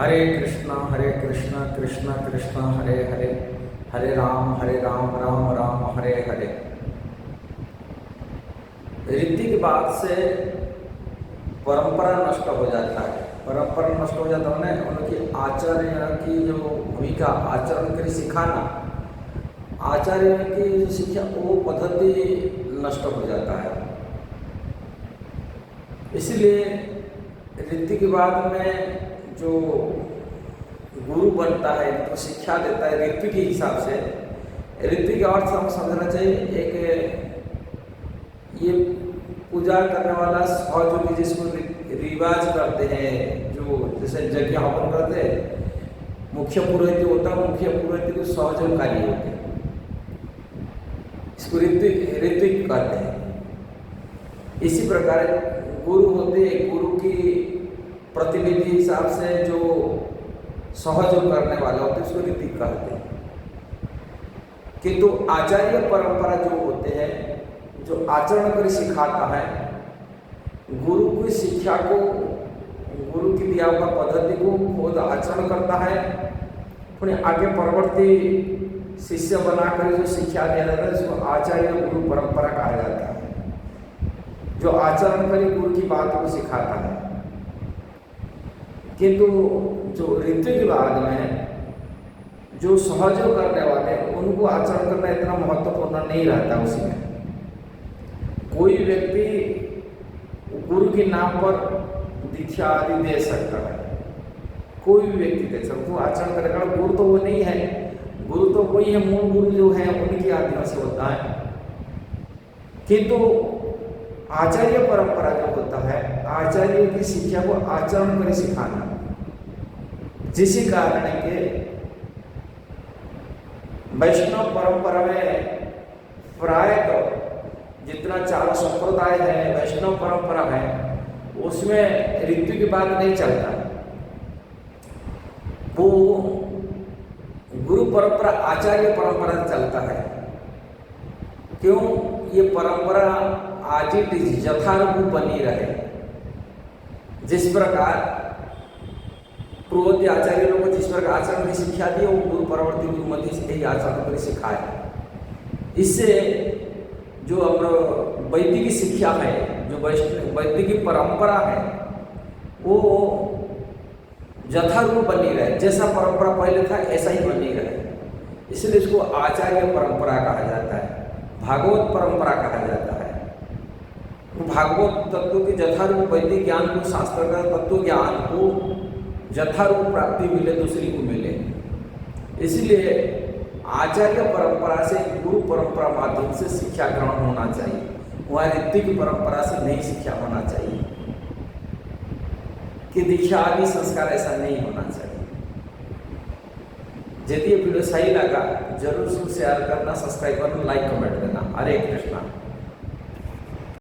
हरे कृष्णा कृष्णा कृष्णा हरे हरे, हरे राम राम राम हरे हरे। रीति की बात से परंपरा नष्ट हो जाता है। परंपरा नष्ट हो जाता है उनकी आचार्य की जो भूमिका, आचरण कर सिखाना, आचार्य की जो शिक्षा वो पद्धति नष्ट हो जाता है। इसलिए रीति के बाद में जो गुरु बनता है तो शिक्षा देता है ऋतु के हिसाब से। ऋतु का अर्थ हम समझना चाहिए, एक ये पूजा करने वाला सहयोगी जिसको रिवाज करते हैं, जो जैसे यज्ञ हवन करते हैं, मुख्य पुरोहित होता है, मुख्य पुरोहित को सहयोगकारी होते हैं, इसको ऋत्विक कहते हैं। इसी प्रकार गुरु होते, गुरु की प्रतिनिधि हिसाब से जो सहयोग करने वाला होता है उसको ऋत्विक कहते हैं। किंतु आचार्य परंपरा जो होते हैं, जो आचरण कर सिखाता है, गुरु की शिक्षा को, गुरु की दिया हुआ पद्धति को खुद आचरण करता है, फिर आगे परवर्ती शिष्य बनाकर जो शिक्षा दिया जाता है उसको आचार्य गुरु परंपरा कहा जाता है। जो आचरण कर गुरु की बात को सिखाता है। किंतु जो ऋतु के बाद में जो सहयोग करने वाले उनको आचरण करना इतना महत्वपूर्ण नहीं रहता। उसमें कोई व्यक्ति गुरु के नाम पर दीक्षा आदि दे सकता है, कोई भी व्यक्ति दे सकता है, आचरण करेगा। गुरु तो वो नहीं है, गुरु तो वही है, मूल गुरु जो है उनकी आज्ञा से होता है। किंतु आचार्य परंपरा जो होता है, आचार्य की शिक्षा को आचरण कर सिखाना, जिसी कारण के वैष्णव परंपरा में प्राय तो जितना चार संप्रदाय है, वैष्णव परंपरा है, उसमें ऋतु की बात नहीं चलता। वो गुरु परंपरा, आचार्य परंपरा चलता है। क्यों? ये परंपरा आज यथारूप बनी रहे। जिस प्रकार पूर्ववर्ती आचार्य लोगों को जिस प्रकार आचरण की शिक्षा दी, वो गुरु परवर्ती गुरुमति से यही आचरण कर सिखाए। इससे जो हम वैदिक शिक्षा है, जो वैदिक परंपरा है, वो यथारूप बनी रहे। जैसा परंपरा पहले था ऐसा ही बनी रहे। इसलिए इसको आचार्य परंपरा कहा जाता है, भागवत परंपरा कहा जाता है। भागवत तत्व के यथारूप वैदिक ज्ञान को, शास्त्र का तत्व ज्ञान को यथारूप प्राप्ति मिले, दूसरी को मिले। इसलिए आचार्य परंपरा से, गुरु परंपरा माध्यम से शिक्षा ग्रहण होना चाहिए। वह ऋत्विक परंपरा से नहीं शिक्षा होना चाहिए कि दीक्षा आदि संस्कार, ऐसा नहीं होना चाहिए। यदि ये वीडियो सही लगा जरूर शेयर करना, सब्सक्राइब करना, लाइक कमेंट देना। हरे कृष्णा।